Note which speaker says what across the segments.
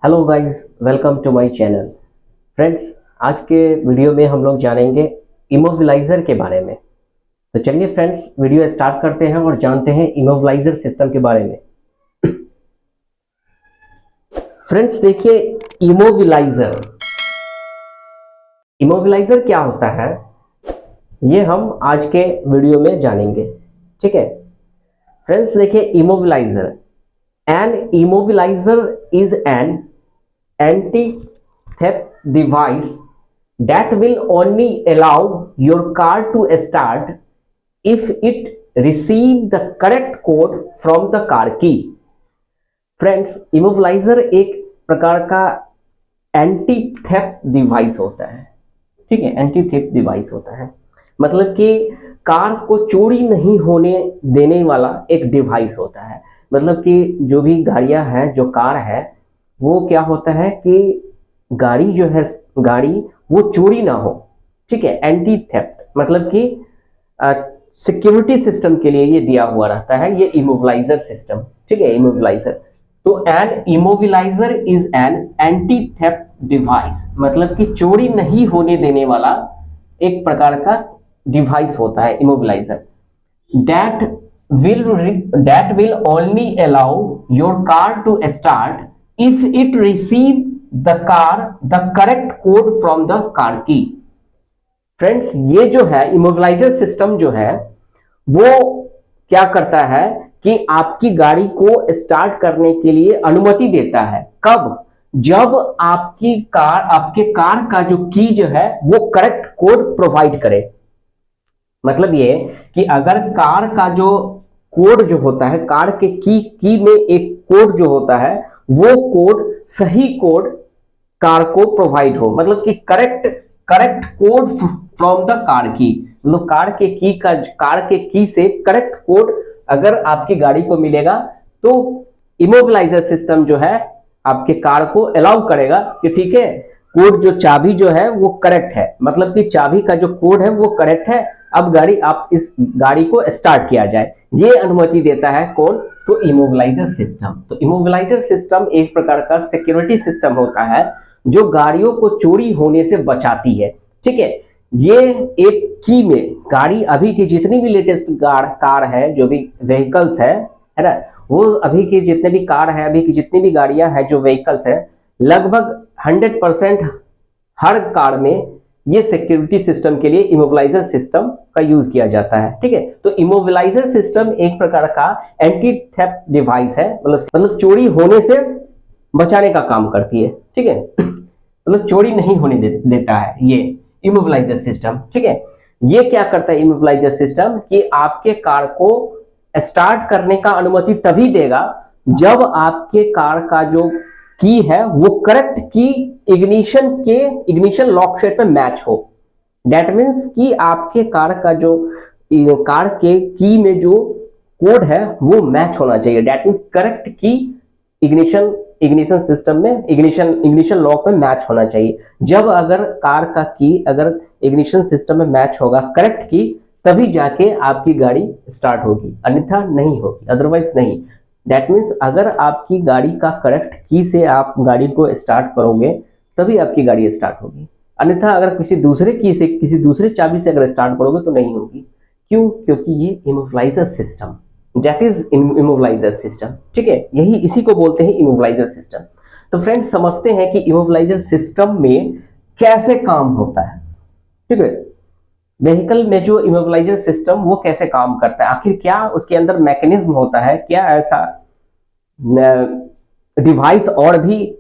Speaker 1: Hello guys, welcome to my channel. Friends, आज के video में हम लोग जानेंगे इमोबिलाइजर के बारे में। तो चलिए फ्रेंड्स, वीडियो स्टार्ट करते हैं और जानते हैं इमोबिलाइजर सिस्टम के बारे में। फ्रेंड्स देखिए, इमोबिलाइजर इमोबिलाइजर क्या होता है, ये हम आज के वीडियो में जानेंगे। ठीक है फ्रेंड्स, देखिए immobiliser is an anti-theft device that will only allow your car to start if it receive the correct code from the car key। Friends, immobiliser एक प्रकार का एंटी थेफ्ट डिवाइस होता है। ठीक है, एंटी थेफ्ट डिवाइस होता है मतलब कि कार को चोरी नहीं होने देने वाला एक डिवाइस होता है। मतलब कि जो भी गाड़ियां हैं, जो कार है, वो क्या होता है कि गाड़ी जो है, गाड़ी वो चोरी ना हो। ठीक है, एंटी थेफ्ट मतलब कि सिक्योरिटी सिस्टम के लिए ये दिया हुआ रहता है, ये इमोबिलाइजर सिस्टम। ठीक है, इमोबिलाइजर। तो an immobilizer is an anti theft device मतलब कि चोरी नहीं होने देने वाला एक प्रकार का डिवाइस होता है immobiliser. that will only allow your car to start if it receive the correct code from the car key। Friends, ये जो है इमोबिलाइजर सिस्टम जो है वो क्या करता है कि आपकी गाड़ी को स्टार्ट करने के लिए अनुमति देता है। कब? जब आपके कार का जो की जो है वो करेक्ट कोड प्रोवाइड करे। मतलब ये कि अगर कार का जो कोड जो होता है, कार के की में एक कोड जो होता है, वो कोड सही कोड कार को प्रोवाइड हो। मतलब कि correct code from the car की, मतलब कार के की से करेक्ट कोड अगर आपकी गाड़ी को मिलेगा तो इमोबिलाइजर सिस्टम जो है आपके कार को अलाउ करेगा कि ठीक है, कोड जो चाबी जो है वो करेक्ट है, मतलब कि चाबी का जो कोड है वो करेक्ट है, अब आप इस गाड़ी को स्टार्ट किया जाए। ये अनुमति देता है कौन? तो इमोबिलाइजर सिस्टम। तो इमोबिलाइजर सिस्टम एक प्रकार का सिक्योरिटी सिस्टम होता है जो गाड़ियों को चोरी होने से बचाती है। ठीक है, ये एक की में गाड़ी अभी की जितनी भी लेटेस्ट कार है, जो भी व्हीकल्स है ना, वो अभी की जितने भी कार है, अभी की जितनी भी गाड़ियां हैं, जो व्हीकल्स है, लगभग 100% हर कार में ये सिक्योरिटी सिस्टम के लिए इमोबिलाइजर सिस्टम का यूज किया जाता है। ठीक है, तो इमोबिलाइजर सिस्टम एक प्रकार का एंटी थेफ्ट डिवाइस है, मतलब चोरी होने से बचाने का काम करती है। ठीक है, मतलब चोरी नहीं होने देता है ये इमोबिलाइजर सिस्टम। ठीक है, ये क्या करता है इमोबिलाइजर सिस्टम कि आपके कार को स्टार्ट करने का अनुमति तभी देगा जब आपके कार का जो की है वो करेक्ट की इग्निशन लॉक सेट में मैच हो। दैट मीन्स कि आपके कार का जो कार के की में जो कोड है वो मैच होना चाहिए। दैट मीन्स करेक्ट की इग्निशन सिस्टम में इग्निशन लॉक में मैच होना चाहिए। जब अगर कार का की अगर इग्निशन सिस्टम में मैच होगा करेक्ट की, तभी जाके आपकी गाड़ी स्टार्ट होगी, अन्यथा नहीं होगी, अदरवाइज नहीं। दैट मीन्स अगर आपकी गाड़ी का करेक्ट की से आप गाड़ी को स्टार्ट करोगे तभी आपकी गाड़ी स्टार्ट होगी, अन्यथा अगर किसी दूसरे की से, किसी दूसरे चाबी से अगर स्टार्ट करोगे तो नहीं होगी। क्यों? क्योंकि ये immobiliser system, that is immobiliser system. ठीक है, यही इसी को बोलते हैं इमोबिलाइजर सिस्टम। तो फ्रेंड्स, समझते हैं कि इमोबिलाइजर सिस्टम में कैसे काम होता है। ठीक है, व्हीकल में जो इमोबिलाइजर सिस्टम वो कैसे काम करता है, आखिर क्या उसके अंदर मैकेनिज्म होता है, क्या ऐसा डिवाइस और भी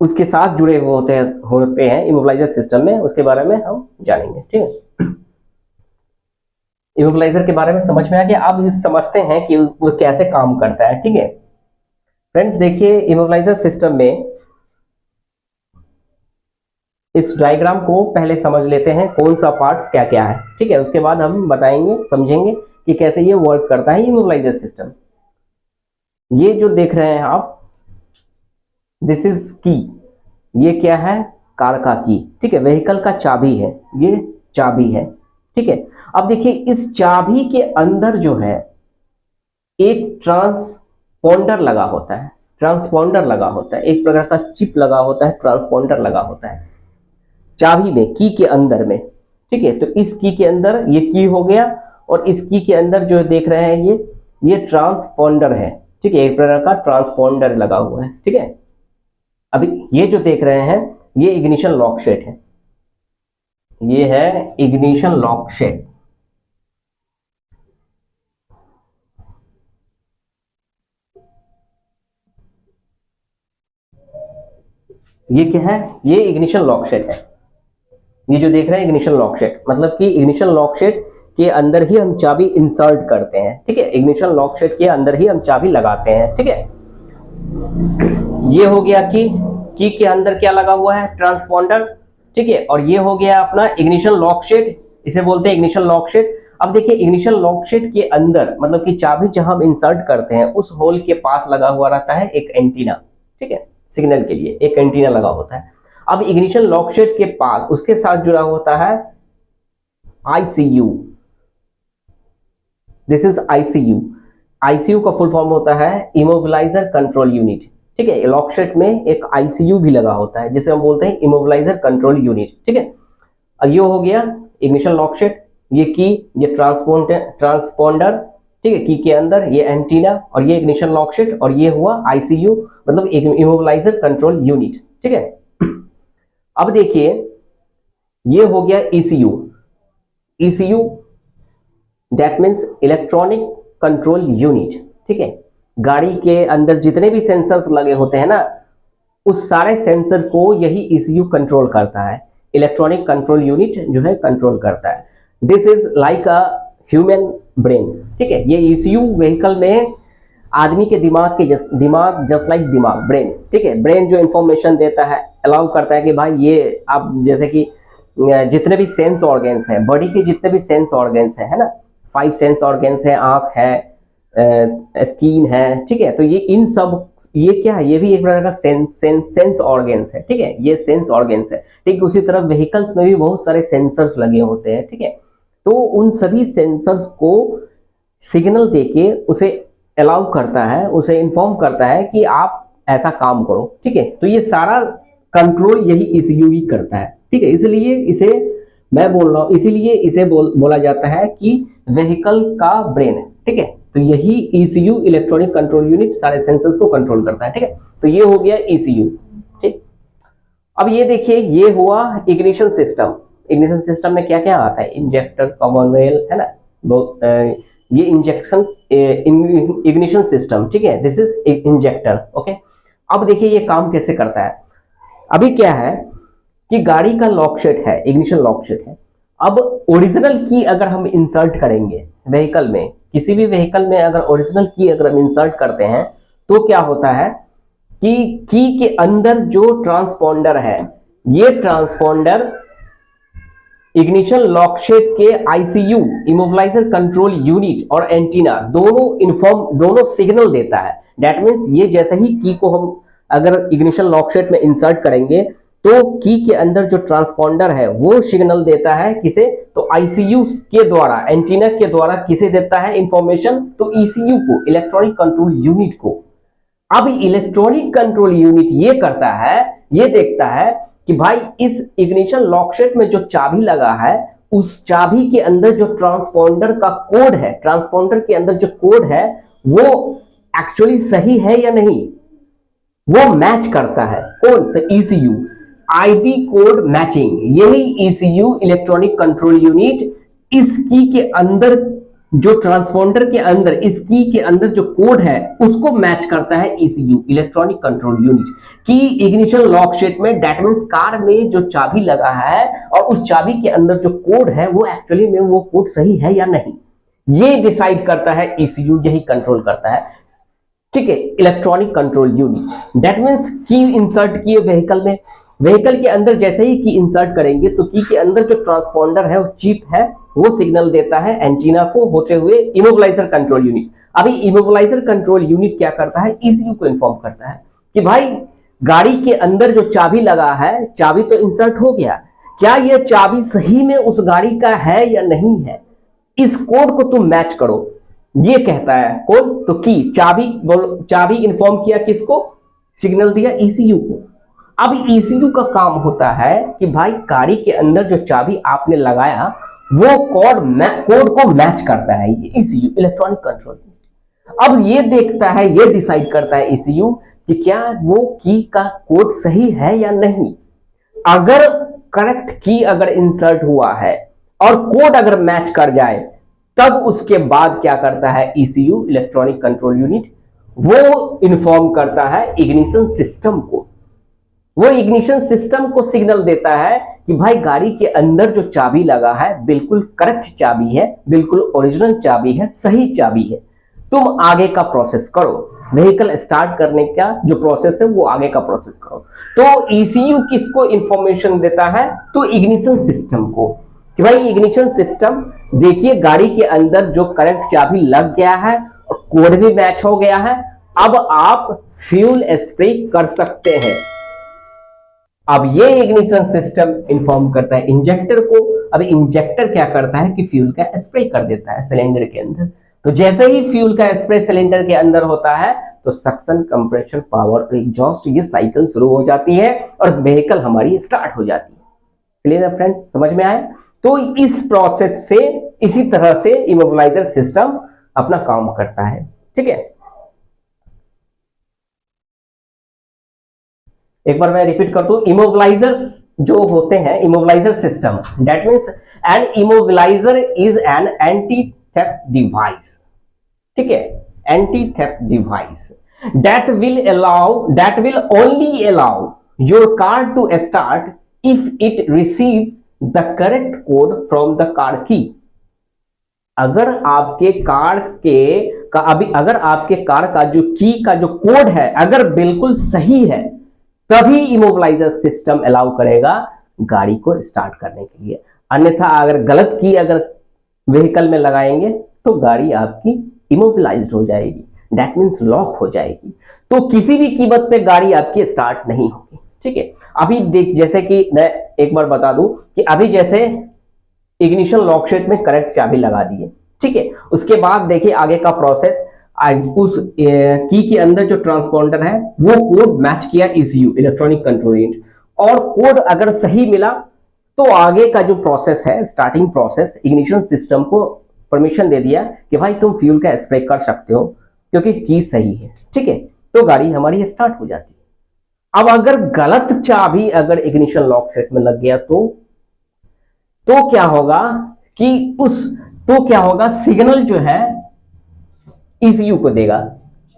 Speaker 1: उसके साथ जुड़े हुए होते हैं इमोबिलाइजर सिस्टम में, उसके बारे में हम जानेंगे। ठीक है, इमोबिलाइजर के बारे में समझ में आ गया। अब समझते हैं कि वो कैसे काम करता है। ठीक है फ्रेंड्स, देखिए इमोबिलाइजर सिस्टम में इस डायग्राम को पहले समझ लेते हैं कौन सा पार्ट्स क्या क्या है। ठीक है, उसके बाद हम बताएंगे, समझेंगे कि कैसे ये वर्क करता है इमोबिलाइजर सिस्टम। ये जो देख रहे हैं आप, दिस इज की, ये क्या है? कार का की। ठीक है, व्हीकल का चाबी है, ये चाबी है। ठीक है, अब देखिए इस चाबी के अंदर जो है एक ट्रांसपोंडर लगा होता है। ट्रांसपोंडर लगा होता है, एक प्रकार का चिप लगा होता है, ट्रांसपोंडर लगा होता है चाबी में, की के अंदर में। ठीक है, तो इस की के अंदर ये की हो गया, और इस की के अंदर जो देख रहे हैं ये ट्रांसपोंडर है। ठीक है, एक प्रकार का ट्रांसपोंडर लगा हुआ है। ठीक है, अभी ये जो देख रहे हैं ये इग्निशन लॉक शेट है, ये है इग्निशन लॉक शेट। ये क्या है, ये इग्निशन लॉक शेट है। ये जो देख रहे हैं इग्निशन लॉक शेट, मतलब कि इग्निशन लॉक शेट के अंदर ही हम चाबी इंसर्ट करते हैं। ठीक है, इग्निशन लॉक शेट के अंदर ही हम चाबी लगाते हैं। ठीक है, ये हो गया की के अंदर क्या लगा हुआ है, ट्रांसपोंडर। ठीक है, और ये हो गया अपना इग्निशन लॉक शेट, इसे बोलते हैं इग्निशन लॉक शेट। अब देखिए इग्निशन लॉक शेट के अंदर मतलब कि चाबी जहां हम इंसर्ट करते हैं उस होल के पास लगा हुआ रहता है एक एंटीना। ठीक है, सिग्नल के लिए एक एंटीना लगा होता है। अब इग्निशन लॉक शेट के पास उसके साथ जुड़ा होता है ICU। This is ICU। ICU का फुल फॉर्म होता है इमोबिलाइजर कंट्रोल यूनिट। ठीक है, लॉक शेट में एक ICU भी लगा होता है जिसे हम बोलते हैं इमोबिलाइजर कंट्रोल यूनिट। ठीक है, अब ये हो गया इग्निशन लॉक शेट, ये की, ये ट्रांसपोंडर। ठीक है, की के अंदर ये एंटीना, और ये इग्निशन लॉक शेट, और ये हुआ ICU मतलब इमोबिलाइजर कंट्रोल यूनिट। ठीक है, अब देखिए ये हो गया ECU। ECU that means electronic control unit. ठीक है, गाड़ी के अंदर जितने भी सेंसर्स लगे होते हैं ना, उस सारे सेंसर को यही ECU कंट्रोल करता है, इलेक्ट्रॉनिक कंट्रोल यूनिट जो है कंट्रोल करता है। This is like a human brain. ठीक है, ये ECU व्हीकल में आदमी के दिमाग के दिमाग जस्ट लाइक दिमाग, ब्रेन। ठीक है, ब्रेन जो इंफॉर्मेशन देता है, अलाउ करता है कि भाई ये आप जैसे कि जितने भी सेंस ऑर्गन्स हैं, बॉडी के जितने भी सेंस ऑर्गन्स हैं, है ना, 5 सेंस ऑर्गन्स है, आंख है, स्किन है। ठीक है, तो ये इन सब ये क्या है, ये भी एक प्रकार का सेंस ऑर्गन्स है। ठीक है, ये सेंस ऑर्गन्स है। ठीक, उसी तरह व्हीकल्स में भी बहुत सारे सेंसर्स लगे होते हैं। ठीक है, तो उन सभी सेंसर्स को सिग्नल देके उसे अलाउ करता है, उसे इन्फॉर्म करता है कि आप ऐसा काम करो। ठीक है, तो ये सारा कंट्रोल यही ECU ही करता है। ठीक है, इसलिए इसे मैं बोल रहा हूं, इसीलिए इसे बोला जाता है कि व्हीकल का ब्रेन है। ठीक है, तो यही ECU इलेक्ट्रॉनिक कंट्रोल यूनिट सारे सेंसर्स को कंट्रोल करता है। ठीक है, तो ये हो गया ECU। ठीक, अब ये देखिए ये हुआ इग्निशन सिस्टम। इग्निशन सिस्टम में क्या क्या आता है, इंजेक्टर, कॉमन रेल, है ना, ये इंजेक्शन इग्निशन सिस्टम। ठीक है, दिस इज इंजेक्टर। ओके, अब देखिए ये काम कैसे करता है। अभी क्या है कि गाड़ी का लॉक शेट है, इग्निशन लॉक शेट है। अब ओरिजिनल की अगर हम इंसर्ट करेंगे व्हीकल में, किसी भी व्हीकल में अगर ओरिजिनल की अगर हम इंसर्ट करते हैं तो क्या होता है कि की के अंदर जो ट्रांसपोंडर है, ये ट्रांसपोंडर इग्निशन लॉक शेट के ICU इमोबिलाइजर कंट्रोल यूनिट और एंटीना दोनों सिग्नल देता है। दैट मीन्स ये जैसे ही की को हम अगर इग्निशन लॉक शेट में इंसर्ट करेंगे तो की के अंदर जो ट्रांसपोंडर है वो सिग्नल देता है किसे, तो ICU के द्वारा, एंटीना के द्वारा किसे देता है इंफॉर्मेशन, तो ECU को, इलेक्ट्रॉनिक कंट्रोल यूनिट को। अब इलेक्ट्रॉनिक कंट्रोल यूनिट ये करता है, ये देखता है कि भाई इस इग्निशन लॉक शेट में जो चाबी लगा है उस चाबी के अंदर जो ट्रांसपोंडर का कोड है, ट्रांसपोंडर के अंदर जो कोड है वो एक्चुअली सही है या नहीं, वो मैच करता है। कौन, तो ECU, ID कोड मैचिंग। यही ECU इलेक्ट्रॉनिक कंट्रोल यूनिट इस की के अंदर जो ट्रांसपोंडर के अंदर, इस की के अंदर जो कोड है उसको मैच करता है ECU इलेक्ट्रॉनिक कंट्रोल यूनिट की इग्निशन लॉक शेट में। दैट मींस कार में जो चाबी लगा है और उस चाबी के अंदर जो कोड है वो एक्चुअली में वो कोड सही है या नहीं, ये डिसाइड करता है ECU, यही कंट्रोल करता है। ठीक है, electronic control unit. That means की इंसर्ट किए व्हीकल में, व्हीकल के अंदर जैसे ही की इंसर्ट करेंगे तो की के अंदर जो ट्रांसपोंडर है, वो चिप है, वो सिग्नल देता है एंटीना को होते हुए इमोबिलाइजर कंट्रोल यूनिट। अभी इमोबिलाइजर कंट्रोल यूनिट क्या करता है, ECU को इन्फॉर्म करता है कि भाई गाड़ी के अंदर जो चाबी लगा है, चाबी तो इंसर्ट हो गया, क्या यह चाबी सही में उस गाड़ी का है या नहीं है, इस कोड को तुम मैच करो। ये कहता है कौन, तो की चाबी, चाबी इन्फॉर्म किया किसको, सिग्नल दिया ईसीयू को। अब ईसीयू का काम होता है कि भाई गाड़ी के अंदर जो चाबी आपने लगाया वो कोड को मैच करता है ये ईसीयू, इलेक्ट्रॉनिक कंट्रोल। अब ये देखता है, ये डिसाइड करता है ईसीयू कि क्या वो की का कोड सही है या नहीं। अगर करेक्ट की अगर इंसर्ट हुआ है और कोड अगर मैच कर जाए, तब उसके बाद क्या करता है ईसीयू, इलेक्ट्रॉनिक कंट्रोल यूनिट, वो इन्फॉर्म करता है इग्निशन सिस्टम को। वो इग्निशन सिस्टम को सिग्नल देता है कि भाई गाड़ी के अंदर जो चाबी लगा है बिल्कुल करेक्ट चाबी है, बिल्कुल ओरिजिनल चाबी है, सही चाबी है, तुम आगे का प्रोसेस करो। व्हीकल स्टार्ट करने का जो प्रोसेस है वो आगे का प्रोसेस करो। तो ईसीयू किसको इंफॉर्मेशन देता है, तो इग्निशन सिस्टम को, कि भाई इग्निशन सिस्टम देखिए गाड़ी के अंदर जो करेक्ट चाबी लग गया है और कोड भी मैच हो गया है, अब आप फ्यूल स्प्रे कर सकते हैं। अब ये इग्निशन सिस्टम इंफॉर्म करता है इंजेक्टर को। अब इंजेक्टर क्या करता है कि फ्यूल का स्प्रे कर देता है सिलेंडर के अंदर। तो जैसे ही फ्यूल का स्प्रे सिलेंडर के अंदर होता है तो सक्शन, कंप्रेशन, पावर, एग्जॉस्ट, ये साइकिल शुरू हो जाती है और व्हीकल हमारी स्टार्ट हो जाती है। क्लियर है फ्रेंड्स, समझ में आया? तो इस प्रोसेस से, इसी तरह से इमोबिलाइजर सिस्टम अपना काम करता है। ठीक है, एक बार मैं रिपीट कर दूं, इमोबिलाइजर्स जो होते हैं, immobilizer system, that means an immobilizer is an anti theft device. ठीक है, anti theft device that will only allow your car to start if it receives the correct code from the car key। अगर आपके car अगर आपके car का जो की का जो कोड है अगर बिल्कुल सही है, तभी इमोबिलाइजर सिस्टम अलाउ करेगा गाड़ी को स्टार्ट करने के लिए। अन्यथा अगर गलत की अगर व्हीकल में लगाएंगे तो गाड़ी आपकी इमोबिलाइज्ड हो जाएगी, दैट मीन्स लॉक हो जाएगी। तो किसी भी कीमत पे गाड़ी आपकी स्टार्ट नहीं होगी। ठीक है, अभी देख, जैसे कि मैं एक बार बता दूं कि अभी जैसे इग्निशन लॉक शेट में करेक्ट चाबी लगा दिए, ठीक है, उसके बाद देखिए आगे का प्रोसेस, उस की के अंदर जो ट्रांसपॉन्डर है वो कोड मैच किया ईसीयू, इलेक्ट्रॉनिक कंट्रोल यूनिट, और कोड अगर सही मिला तो आगे का जो प्रोसेस है, स्टार्टिंग प्रोसेस, इग्निशन सिस्टम को परमिशन दे दिया कि भाई तुम फ्यूल का स्प्रे कर सकते हो क्योंकि की सही है। ठीक है, तो गाड़ी हमारी स्टार्ट हो जाती है। अब अगर गलत चाबी अगर इग्निशन लॉक सेट में लग गया तो क्या होगा कि क्या होगा, सिग्नल जो है ईसीयू को देगा।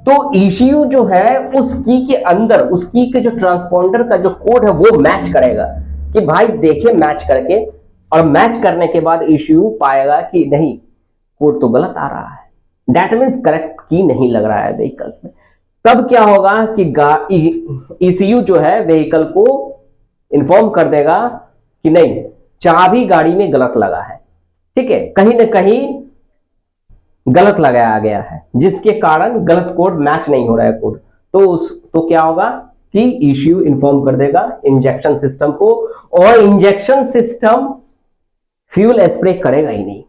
Speaker 1: तो ईसीयू जो है उस की के अंदर, उस की के जो ट्रांसपॉन्डर का जो कोड है वो मैच करेगा कि भाई देखिए मैच करके, और मैच करने के बाद ईसीयू पाएगा कि नहीं, कोड तो गलत आ रहा है, दैट मीन्स करेक्ट की नहीं लग रहा है व्हीकल्स में। तब क्या होगा कि ईसीयू जो है व्हीकल को इन्फॉर्म कर देगा कि नहीं, चाबी गाड़ी में गलत लगा है। ठीक है, कहीं ना कहीं गलत लगाया गया है जिसके कारण गलत कोड मैच नहीं हो रहा है कोड। तो क्या होगा कि ईसीयू इन्फॉर्म कर देगा इंजेक्शन सिस्टम को, और इंजेक्शन सिस्टम फ्यूल स्प्रे करेगा ही नहीं,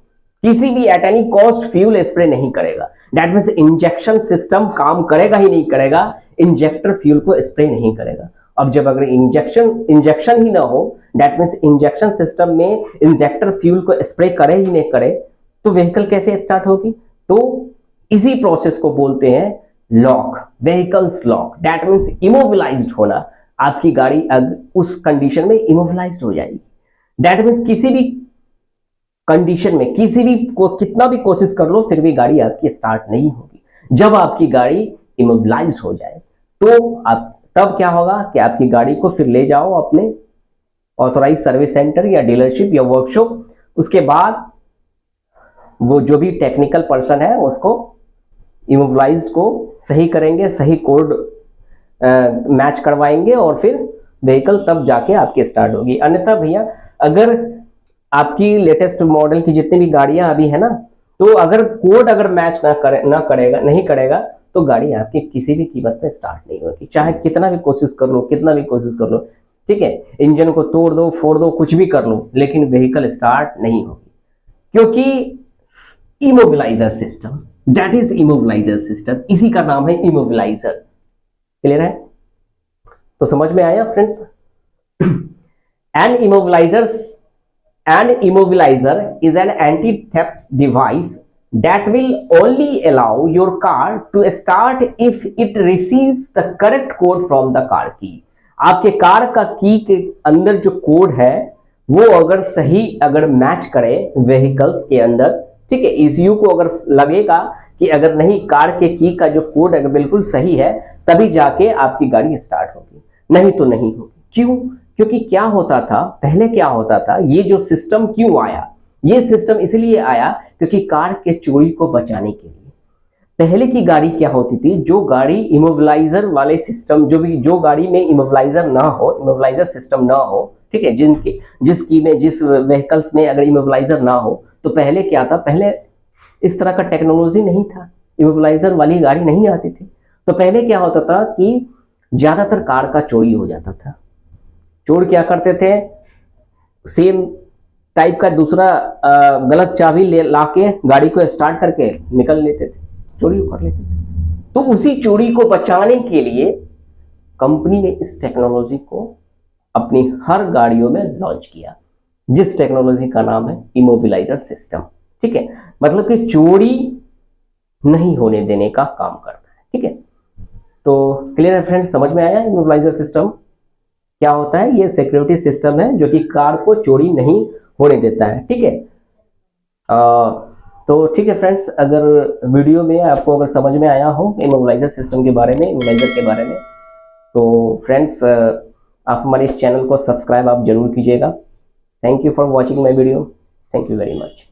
Speaker 1: किसी भी at any cost fuel spray नहीं करेगा। दैट मीन्स इंजेक्शन सिस्टम काम करेगा ही नहीं करेगा, इंजेक्टर फ्यूल को स्प्रे नहीं करेगा। अब जब अगर इंजेक्शन ही ना हो, दैट मीन्स इंजेक्शन सिस्टम में इंजेक्टर फ्यूल को स्प्रे करे ही नहीं करे, तो व्हीकल कैसे स्टार्ट होगी? तो इसी प्रोसेस को बोलते हैं lock, vehicles lock, that means immobilized होना। आपकी गाड़ी उस कंडीशन में इमोबिलाइज्ड हो जाएगी। दैट मीन्स किसी भी कंडीशन में कितना भी कोशिश कर लो फिर भी गाड़ी आपकी स्टार्ट नहीं होगी। जब आपकी गाड़ी इमोबिलाइज्ड हो जाए तो आप तब क्या होगा कि आपकी गाड़ी को फिर ले जाओ अपने ऑथोराइज सर्विस सेंटर या डीलरशिप या वर्कशॉप। उसके बाद वो जो भी टेक्निकल पर्सन है उसको इमोबिलाइज्ड को सही करेंगे, सही कोड मैच करवाएंगे और फिर व्हीकल तब जाके आपकी स्टार्ट होगी। अन्यथा भैया अगर आपकी लेटेस्ट मॉडल की जितनी भी गाड़ियां अभी है ना, तो अगर कोड अगर मैच नहीं करेगा तो गाड़ी आपकी किसी भी कीमत पे स्टार्ट नहीं होगी, चाहे कितना भी कोशिश कर लो। ठीक है, इंजन को तोड़ दो, फोड़ दो, कुछ भी कर लो, लेकिन व्हीकल स्टार्ट नहीं होगी, क्योंकि immobiliser system that is immobiliser system, इसी का नाम है इमोबिलाइजर। क्लियर है? तो समझ में आया friends? An immobilizer is an anti-theft device that will only allow your car to start if it receives the correct code from the car key। आपके कार का की के अंदर जो कोड है वो अगर मैच करे व्हीकल्स के अंदर, ठीक है, ईसीयू को अगर लगेगा कि अगर नहीं कार के की का जो कोड अगर बिल्कुल सही है तभी जाके आपकी गाड़ी स्टार्ट होगी, नहीं तो नहीं होगी। क्यों? क्योंकि क्या होता था पहले, क्या होता था, ये जो सिस्टम क्यों आया, ये सिस्टम इसलिए आया क्योंकि कार के चोरी को बचाने के लिए। पहले की गाड़ी क्या होती थी, जो गाड़ी इमोबिलाइजर वाले सिस्टम, जो गाड़ी में इमोबिलाइजर ना हो, इमोबिलाइजर सिस्टम ना हो, ठीक है, जिस व्हीकल्स में अगर इमोबिलाइजर ना हो, तो पहले क्या था, पहले इस तरह का टेक्नोलॉजी नहीं था, इमोबिलाइजर वाली गाड़ी नहीं आती थी। तो पहले क्या होता था कि ज्यादातर कार का चोरी हो जाता था। चोर क्या करते थे, सेम टाइप का दूसरा गलत चाबी ला के गाड़ी को स्टार्ट करके निकल लेते थे, चोरी कर लेते थे। तो उसी चोरी को बचाने के लिए कंपनी ने इस टेक्नोलॉजी को अपनी हर गाड़ियों में लॉन्च किया, जिस टेक्नोलॉजी का नाम है इमोबिलाइजर सिस्टम। ठीक है, मतलब कि चोरी नहीं होने देने का काम करता है। ठीक है, तो क्लियर है फ्रेंड्स, समझ में आया इमोबिलाइजर सिस्टम क्या होता है? ये सिक्योरिटी सिस्टम है जो कि कार को चोरी नहीं होने देता है। ठीक है, तो ठीक है फ्रेंड्स, अगर वीडियो में आपको अगर समझ में आया हो इमोबिलाइजर सिस्टम के बारे में, इमोबिलाइजर के बारे में, तो फ्रेंड्स आप हमारे इस चैनल को सब्सक्राइब आप जरूर कीजिएगा। Thank you for watching my video, thank you very much.